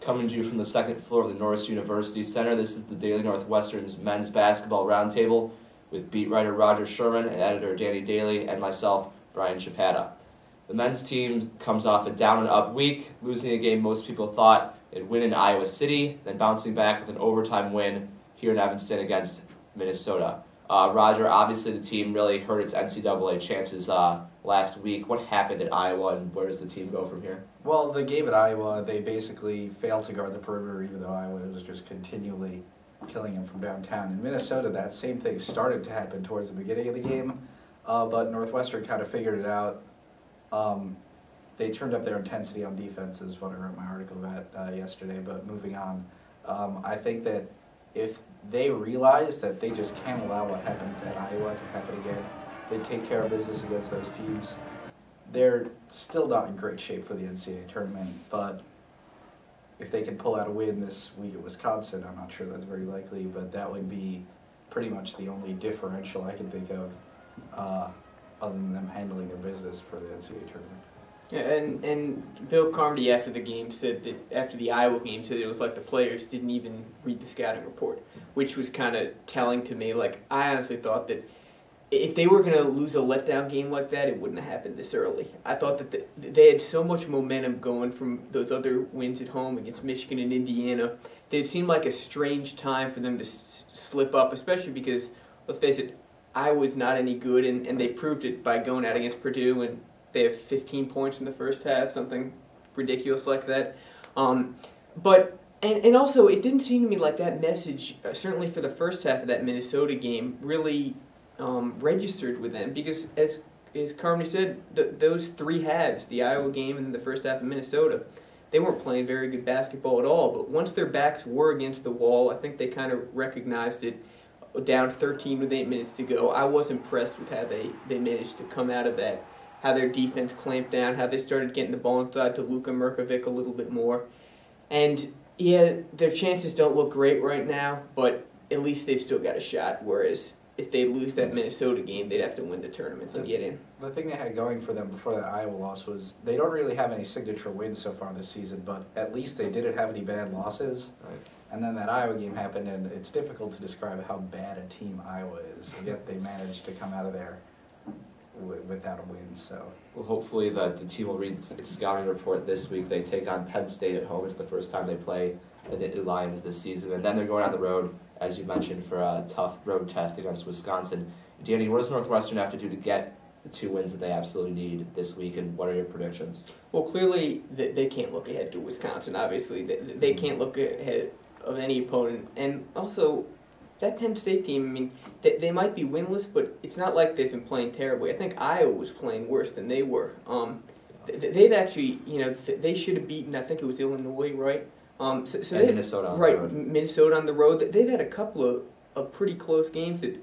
Coming to you from the second floor of the Norris University Center, this is the Daily Northwestern's men's basketball roundtable with beat writer Roger Sherman and editor Danny Daly and myself, Brian Chapata. The men's team comes off a down and up week, losing a game most people thought it'd win in Iowa City, then bouncing back with an overtime win here in Evanston against Minnesota. Roger, obviously the team really hurt its NCAA chances last week. What happened at Iowa, and where does the team go from here? Well, the game at Iowa, they basically failed to guard the perimeter, even though Iowa was just continually killing them from downtown. In Minnesota, that same thing started to happen towards the beginning of the game, but Northwestern kind of figured it out. They turned up their intensity on defense, is what I wrote my article about yesterday, but moving on. I think that if they realize that they just can't allow what happened at Iowa to happen again, they take care of business against those teams. They're still not in great shape for the NCAA tournament, but if they can pull out a win this week at Wisconsin, I'm not sure that's very likely, but that would be pretty much the only differential I can think of other than them handling their business for the NCAA tournament. Yeah, and Bill Carmody after the game said that after the Iowa game said it was like the players didn't even read the scouting report, which was kind of telling to me. Like, I honestly thought that if they were going to lose a letdown game like that, it wouldn't have happened this early. I thought that they had so much momentum going from those other wins at home against Michigan and Indiana that it seemed like a strange time for them to slip up, especially because, let's face it, Iowa's not any good, and they proved it by going out against Purdue, and they have 15 points in the first half, something ridiculous like that. But also, it didn't seem to me like that message, certainly for the first half of that Minnesota game, really registered with them, because as Carmody said, those three halves, the Iowa game and the first half of Minnesota, they weren't playing very good basketball at all. But once their backs were against the wall, I think they kind of recognized it. Down 13 with 8 minutes to go, I was impressed with how they managed to come out of that, how their defense clamped down, how they started getting the ball inside to Luka Mirkovic a little bit more. And, yeah, their chances don't look great right now, but at least they've still got a shot, whereas if they lose that Minnesota game, they'd have to win the tournament to get in. The thing they had going for them before that Iowa loss was they don't really have any signature wins so far this season, but at least they didn't have any bad losses. Right. And then that Iowa game happened, and it's difficult to describe how bad a team Iowa is, yet they managed to come out of there without a win. So, Well, hopefully the team will read its scouting report this week. They take on Penn State at home. It's the first time they play the Nittany Lions this season. And then they're going on the road, as you mentioned, for a tough road test against Wisconsin. Danny, what does Northwestern have to do to get the 2 wins that they absolutely need this week, and what are your predictions? Well, clearly they can't look ahead to Wisconsin, obviously. They can't look ahead of any opponent. And also, that Penn State team, I mean, they might be winless, but it's not like they've been playing terribly. I think Iowa was playing worse than they were. They've actually, they should have beaten, I think it was Illinois, right? And Minnesota on the road. Minnesota on the road. They've had a couple of pretty close games that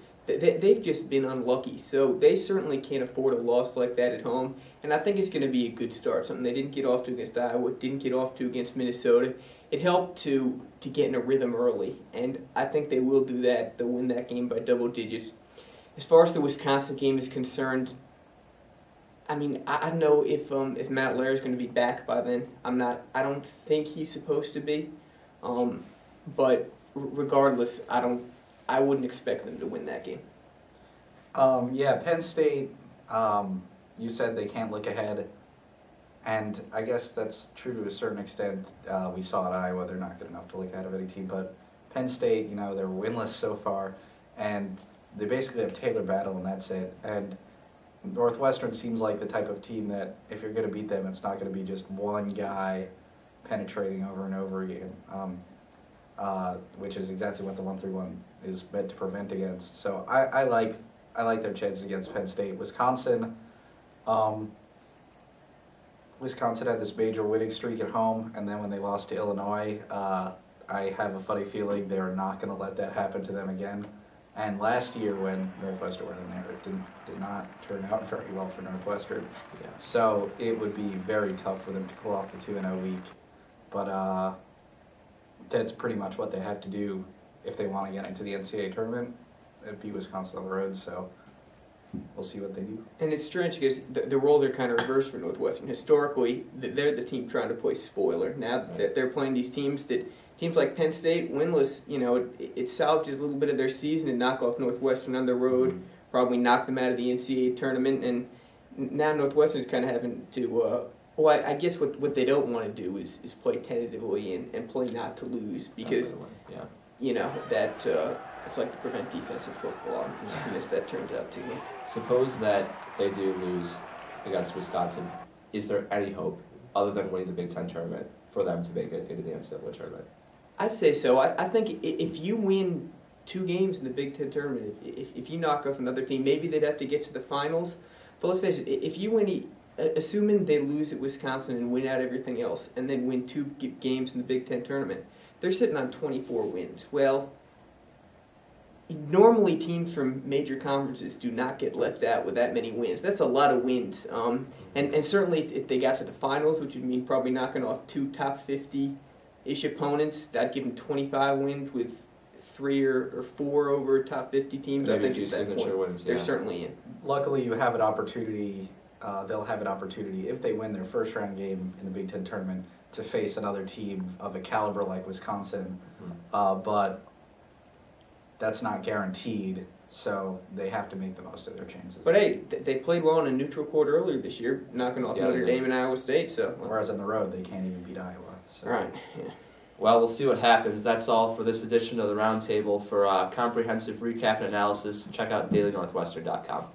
they've just been unlucky. So they certainly can't afford a loss like that at home. And I think it's going to be a good start. Something they didn't get off to against Iowa, didn't get off to against Minnesota. It helped to get in a rhythm early, and I think they will do that. They'll win that game by double digits. As far as the Wisconsin game is concerned, I mean, I don't know if Matt Lair is going to be back by then. I don't think he's supposed to be, but regardless, I wouldn't expect them to win that game. Yeah, Penn State. You said they can't look ahead. And I guess that's true to a certain extent. We saw at Iowa they're not good enough to look ahead of any team. But Penn State, they're winless so far. And they basically have Taylor Battle, and that's it. And Northwestern seems like the type of team that if you're going to beat them, it's not going to be just one guy penetrating over and over again, which is exactly what the 1-3-1 is meant to prevent against. So I like their chances against Penn State. Wisconsin had this major winning streak at home, and then when they lost to Illinois, I have a funny feeling they're not going to let that happen to them again. And last year when Northwestern went in there, it did not turn out very well for Northwestern. Yeah. So it would be very tough for them to pull off the 2-0 week. But that's pretty much what they have to do if they want to get into the NCAA tournament. It'd be Wisconsin on the road, so we'll see what they do. And it's strange because the roles are kind of reversed for Northwestern. Historically, they're the team trying to play spoiler. Now that they're playing these teams like Penn State, winless, it salvages a little bit of their season and knock off Northwestern on the road, probably knock them out of the NCAA tournament, and now Northwestern's kind of having to, I guess what they don't want to do is play tentatively and play not to lose because, it's like to prevent defensive football. I guess that turns out to be. Suppose that they do lose against Wisconsin. Is there any hope, other than winning the Big Ten tournament, for them to make it into the NCAA tournament? I'd say so. I think if you win 2 games in the Big Ten tournament, if you knock off another team, maybe they'd have to get to the finals. But let's face it, if you win, assuming they lose at Wisconsin and win out everything else, and then win 2 games in the Big Ten tournament, they're sitting on 24 wins. Well, normally teams from major conferences do not get left out with that many wins. That's a lot of wins. And certainly if they got to the finals, which would mean probably knocking off 2 top 50-ish opponents, that'd give them 25 wins with 3 or 4 over top 50 teams. Maybe I think a few at that signature point, wins. they're certainly in. Luckily, you have an opportunity. They'll have an opportunity if they win their first round game in the Big Ten tournament to face another team of a caliber like Wisconsin, but that's not guaranteed. So they have to make the most of their chances. But hey, they played well in a neutral court earlier this year, knocking off Notre Dame and Iowa State. So whereas on the road they can't even beat Iowa. So. Right. Yeah. Well, we'll see what happens. That's all for this edition of the Roundtable. For comprehensive recap and analysis, check out dailynorthwestern.com.